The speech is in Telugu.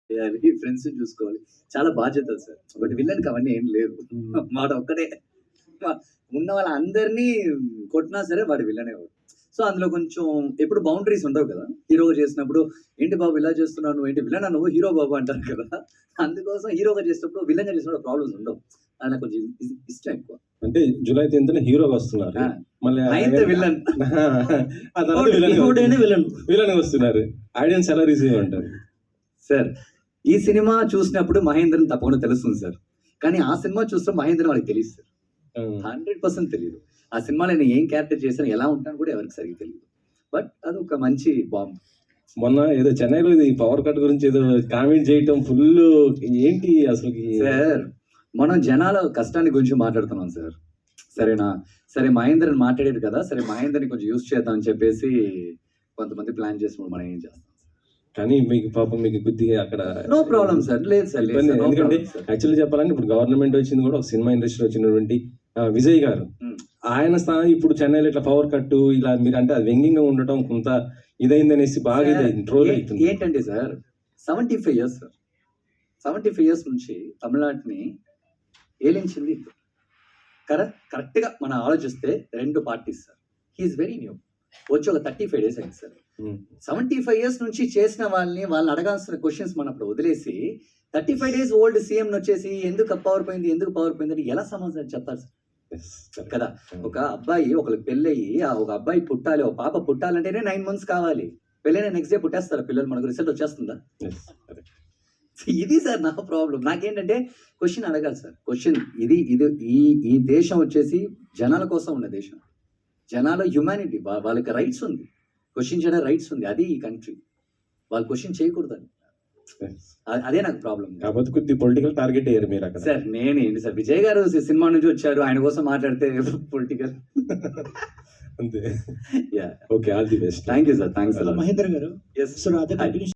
చేయాలి, ఫ్రెండ్స్ చూసుకోవాలి. చాలా బాధ్యతలు సార్. బట్ విలన్‌కి అవన్నీ ఏం లేవు. వాడు ఒక్కడే ఉన్న వాళ్ళందరినీ కొట్టినా సరే వాడు విలనే వాడు. సో, అందులో కొంచెం ఎప్పుడు బౌండరీస్ ఉండవు కదా! హీరోగా చేసినప్పుడు "ఏంటి బాబు ఇలా చేస్తున్నావు? నువ్వేంటి విలనా నువ్వు? హీరో బాబు" అంటారు కదా! అందుకోసం హీరోగా చేసేటప్పుడు విలన్‌గా చేసినప్పుడు ప్రాబ్లమ్స్ ఉండవు. అది నాకు కొంచెం ఇష్టం ఎక్కువ. అంటే జూలై 10థ్ హీరోగా వస్తున్నారు. ఆ! మళ్ళీ 9th విలన్. ఆ తర్వాత విలన్ వస్తున్నారు. ఆడియన్స్ ఎలా రిసీవ్ అంటారు? సార్, ఈ సినిమా చూసినప్పుడు మహేంద్రన్ తప్పకుండా తెలుస్తుంది సార్. కానీ ఆ సినిమా చూస్తే మహేంద్రన్ వాళ్ళకి తెలీదు సార్. 100% తెలీదు. ఆ సినిమాలో నేను ఏం క్యారెక్టర్ చేశాను, ఎలా ఉంటాను కూడా ఎవరికీ సరిగ్గా తెలీదు. బట్ అదొక మంచి బాంబ్. మొన్న ఏదో చెన్నైలో ఇది పవర్ కట్ గురించి ఏదో కామెంట్ చేయటం ఫుల్ ఏంటి అసలుకి? సార్, మనం జనాల కష్టాన్ని గురించి మాట్లాడుతున్నాం సార్. సరేనా? సరే మహేంద్రన్ మాట్లాడారు కదా! సరే మహేంద్రని కొంచెం యూజ్ చేద్దాం అని చెప్పేసి కొంతమంది ప్లాన్ చేసినప్పుడు మనం ఏం చేస్తాం? కానీ మీకు పాపం మీకు కొద్దిగా అక్కడ నో ప్రాబ్లమ్ సార్. లేదు సార్. లేదు ఇబ్బంది. సార్. నో ఎందుకంటే ప్రాబ్లమ్ సార్. యాక్చువల్లీ చెప్పాలంటే ఇప్పుడు గవర్నమెంట్ వచ్చింది కూడా ఒక సినిమా ఇండస్ట్రీలో వచ్చినటువంటి విజయ్ గారు. ఆయన స్థానం ఇప్పుడు చెన్నైలో ఇట్లా పవర్ కట్ ఇలా మీరు అంటే అది వ్యంగ్యంగా ఉండటం కొంత ఇదైందనేసి బాగా ఇదైంది, ట్రోల్ అవుతుంది. ఏంటంటే సార్ 75 ఇయర్స్ సార్. 75 ఇయర్స్ నుంచి తమిళనాడుని ఏలించింది కరెక్ట్‌గా మనం ఆలోచిస్తే 2 parties sir. He is very new. వచ్చి ఒక 35 డేస్ అయింది సార్. 75 ఇయర్స్ నుంచి చేసిన వాళ్ళని అడగాల్సిన క్వెషన్స్ మనం అప్పుడు వదిలేసి 35 డేస్ ఓల్డ్ సీఎంని వచ్చేసి ఎందుకు పవర్ పోయింది అని ఎలా సమాధానం చెప్తారు సార్? కదా! ఒక అబ్బాయి ఒకళ్ళకి పెళ్ళయ్యి ఒక అబ్బాయి పుట్టాలి, ఒక పాప పుట్టాలంటేనే 9 మంత్స్ కావాలి. పెళ్ళైన నెక్స్ట్ డే పుట్టేస్తారా పిల్లలు? మనకు రిజల్ట్ వచ్చేస్తుందా? ఇది సార్ నా ప్రాబ్లం. నాకేంటంటే క్వెషన్ అడగాలి సార్. క్వెషన్ ఇది ఈ దేశం వచ్చేసి జనాల కోసం ఉన్న దేశం. జనాల హ్యుమానిటీ వాళ్ళకి రైట్స్ ఉంది. క్వెషన్ చేయడానికి రైట్స్ ఉంది. అది ఈ కంట్రీ. వాళ్ళు క్వెషన్ చేయకూడదని. అదే నాకు ప్రాబ్లం. కాకపోతే కొద్ది పొలిటికల్ టార్గెట్ అయ్యారు మీరు అక్కడ. సార్ నేనేంటి సార్, విజయ్ గారు సినిమా నుంచి వచ్చారు, ఆయన కోసం మాట్లాడితే పొలిటికల్ అంతే. Yeah. Okay, all the best. Thank you sir. Thanks. Mahendra garu, Yes. So అదే కంటిన్యూ